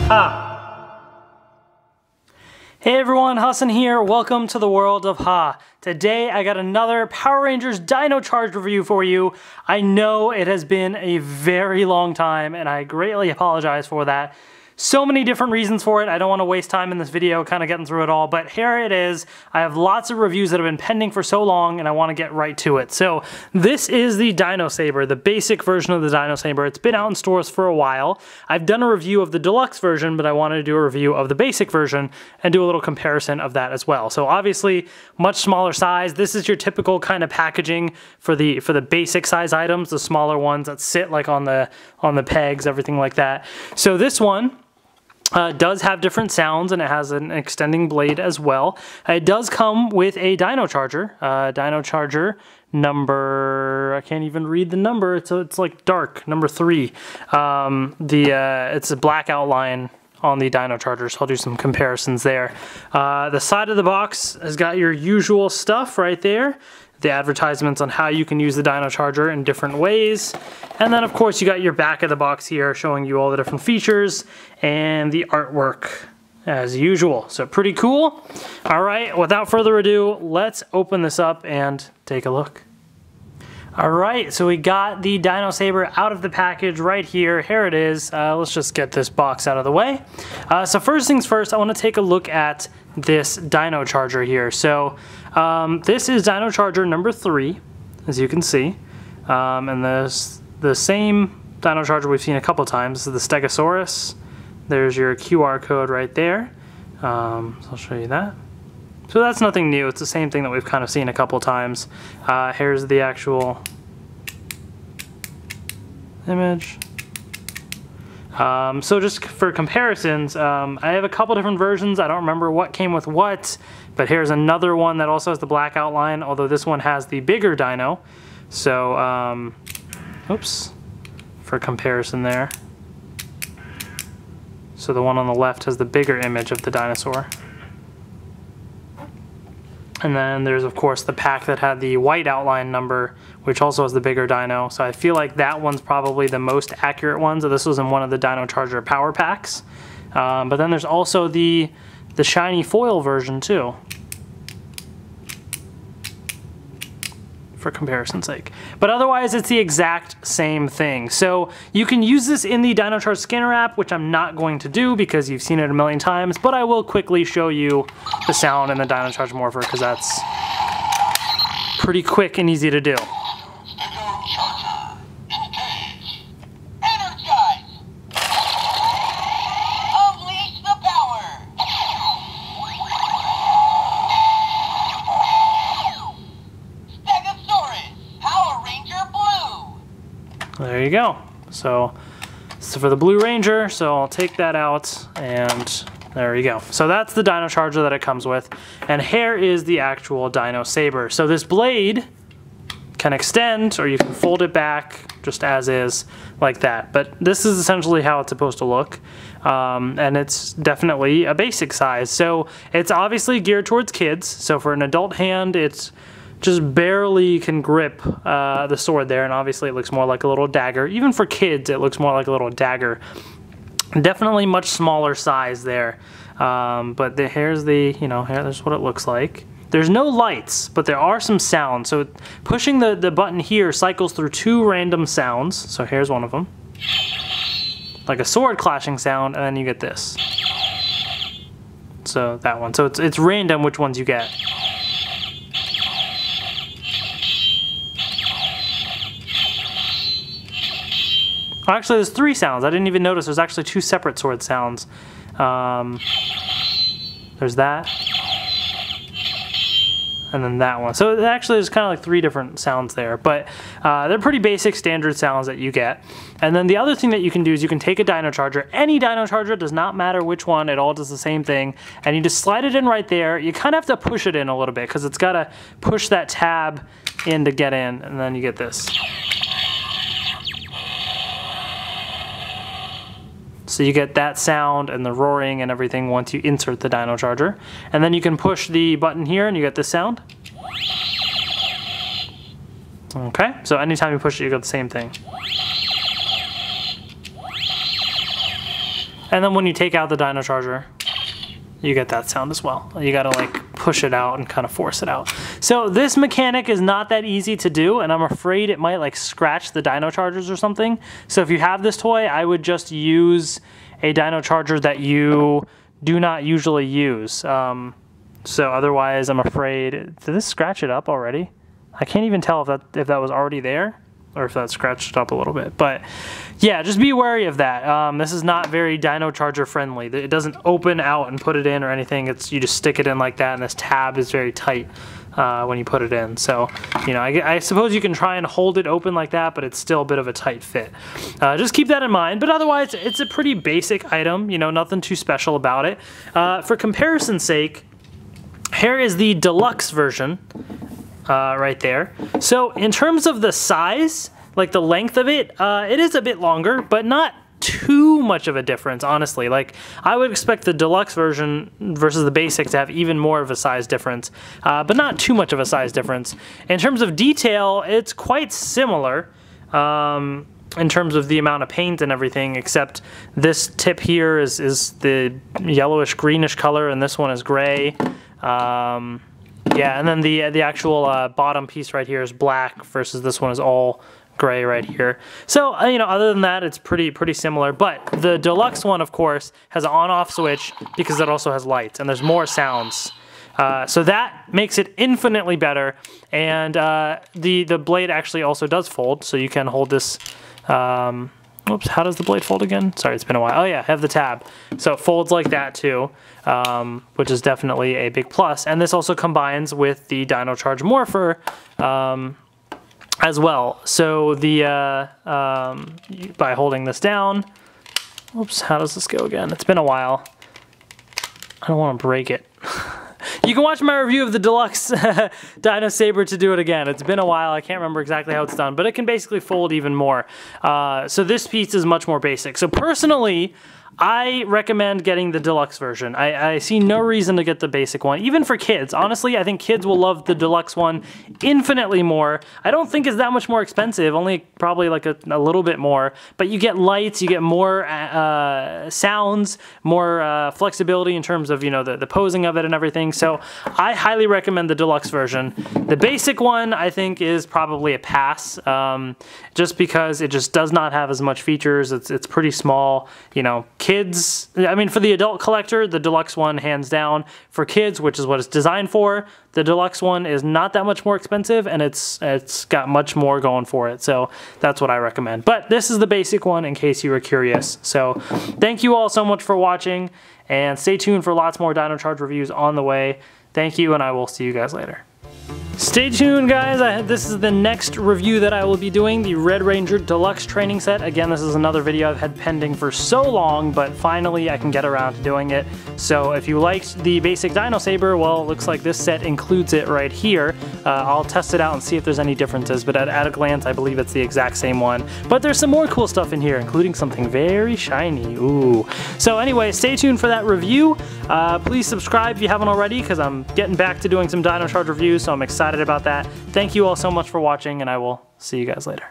Ha! Hey everyone, Hassan here. Welcome to the world of Ha. Today I got another Power Rangers Dino Charge review for you. I know it has been a very long time and I greatly apologize for that. So many different reasons for it. I don't want to waste time in this video kind of getting through it all, but here it is. I have lots of reviews that have been pending for so long and I want to get right to it. So this is the Dino Saber, the basic version of the Dino Saber. It's been out in stores for a while. I've done a review of the deluxe version, but I wanted to do a review of the basic version and do a little comparison of that as well. So obviously much smaller size. This is your typical kind of packaging for the basic size items, the smaller ones that sit like on the pegs, everything like that. So this one does have different sounds and it has an extending blade as well. It does come with a Dino Charger, Dino Charger number, I can't even read the number, it's like dark, number 3. It's a black outline on the Dino Charger, so I'll do some comparisons there. The side of the box has got your usual stuff right there. The advertisements on how you can use the Dino Charger in different ways. And then of course you got your back of the box here showing you all the different features and the artwork as usual. So pretty cool. All right, without further ado, let's open this up and take a look. All right, so we got the Dino Saber out of the package right here. Here it is. Let's just get this box out of the way. So first things first, I want to take a look at this Dino Charger here. So this is Dino Charger number 3, as you can see. And there's the same Dino Charger we've seen a couple times. This is the Stegosaurus. There's your QR code right there. So I'll show you that. So that's nothing new. It's the same thing that we've kind of seen a couple times. Here's the actual image. So just for comparisons, I have a couple different versions. I don't remember what came with what, but here's another one that also has the black outline, although this one has the bigger dino. So, oops, for comparison there. So the one on the left has the bigger image of the dinosaur. And then there's of course the pack that had the white outline number, which also has the bigger dino. So I feel like that one's probably the most accurate one. So this was in one of the Dino Charger power packs. But then there's also the shiny foil version too, for comparison's sake. But otherwise it's the exact same thing. So you can use this in the Dino Charge scanner app, which I'm not going to do because you've seen it a million times, but I will quickly show you the sound in the Dino Charge morpher because that's pretty quick and easy to do. Stego Charger, engage, energize, unleash the power. Stegosaurus, Power Ranger Blue. There you go. So for the Blue Ranger, so I'll take that out and there you go. So that's the Dino Charger that it comes with. And here is the actual Dino Saber. So this blade can extend or you can fold it back just as is like that. But this is essentially how it's supposed to look. And it's definitely a basic size. So it's obviously geared towards kids. So for an adult hand, it's just barely can grip the sword there. And obviously it looks more like a little dagger. Even for kids, it looks more like a little dagger. Definitely much smaller size there. But here's the, here's what it looks like. There's no lights, but there are some sounds. So pushing the button here cycles through 2 random sounds. So here's one of them. Like a sword clashing sound, and then you get this. So that one. So it's random which ones you get. Actually, there's 3 sounds. I didn't even notice there's actually 2 separate sword sounds. There's that. And then that one. So actually there's kind of like 3 different sounds there, but they're pretty basic standard sounds that you get. And then the other thing that you can do is you can take a Dino Charger, any Dino Charger, does not matter which one, it all does the same thing, and you just slide it in right there. You kind of have to push it in a little bit because it's got to push that tab in to get in, and then you get this. So you get that sound and the roaring and everything once you insert the Dino Charger. And then you can push the button here and you get this sound. Okay, so anytime you push it, you get the same thing. And then when you take out the Dino Charger, you get that sound as well. You gotta like push it out and kind of force it out. So this mechanic is not that easy to do, and I'm afraid it might like scratch the Dino Chargers or something. So if you have this toy, I would just use a Dino Charger that you do not usually use. So otherwise, I'm afraid, did this scratch it up already? I can't even tell if that was already there, or if that scratched it up a little bit. But yeah, just be wary of that. This is not very Dino Charger friendly. It doesn't open out and put it in or anything. You just stick it in like that, and this tab is very tight when you put it in. So, you know, I suppose you can try and hold it open like that, but it's still a bit of a tight fit. Just keep that in mind. But otherwise, it's a pretty basic item, you know, nothing too special about it. For comparison's sake, here is the deluxe version. Right there. So in terms of the size, like the length of it, it is a bit longer, but not too much of a difference, honestly. Like, I would expect the deluxe version versus the basic to have even more of a size difference, but not too much of a size difference. In terms of detail, it's quite similar in terms of the amount of paint and everything, except this tip here is the yellowish greenish color, and this one is gray. Yeah, and then the actual bottom piece right here is black versus this one is all gray right here. So, you know, other than that, it's pretty similar. But the deluxe one, of course, has an on-off switch because it also has lights, and there's more sounds. So that makes it infinitely better. And the blade actually also does fold, so you can hold this... Oops, how does the blade fold again? Sorry, it's been a while. Oh yeah, I have the tab. So it folds like that too, which is definitely a big plus. And this also combines with the Dino Charge Morpher as well. So the by holding this down, oops, how does this go again? It's been a while. I don't want to break it. You can watch my review of the Deluxe Dino Saber to do it again. It's been a while. I can't remember exactly how it's done, but it can basically fold even more. So this piece is much more basic. So personally, I recommend getting the deluxe version. I see no reason to get the basic one, even for kids. Honestly, I think kids will love the deluxe one infinitely more. I don't think it's that much more expensive, only probably like a little bit more, but you get lights, you get more sounds, more flexibility in terms of, you know, the posing of it and everything. So I highly recommend the deluxe version. The basic one, I think, is probably a pass, just because it just does not have as much features. It's pretty small, you know. Kids, I mean, for the adult collector, the deluxe one, hands down. For kids, which is what it's designed for, the deluxe one is not that much more expensive, and it's got much more going for it. So that's what I recommend. But this is the basic one in case you were curious. So thank you all so much for watching, and stay tuned for lots more Dino Charge reviews on the way. Thank you, and I will see you guys later. Stay tuned, guys. This is the next review that I will be doing, the Red Ranger Deluxe Training Set. Again, this is another video I've had pending for so long, but finally I can get around to doing it. So if you liked the basic Dino Saber, well, it looks like this set includes it right here. I'll test it out and see if there's any differences, but at a glance, I believe it's the exact same one. But there's some more cool stuff in here, including something very shiny. Ooh. So anyway, stay tuned for that review. Please subscribe if you haven't already, because I'm getting back to doing some Dino Charge reviews, so I'm excited about that. Thank you all so much for watching, and I will see you guys later.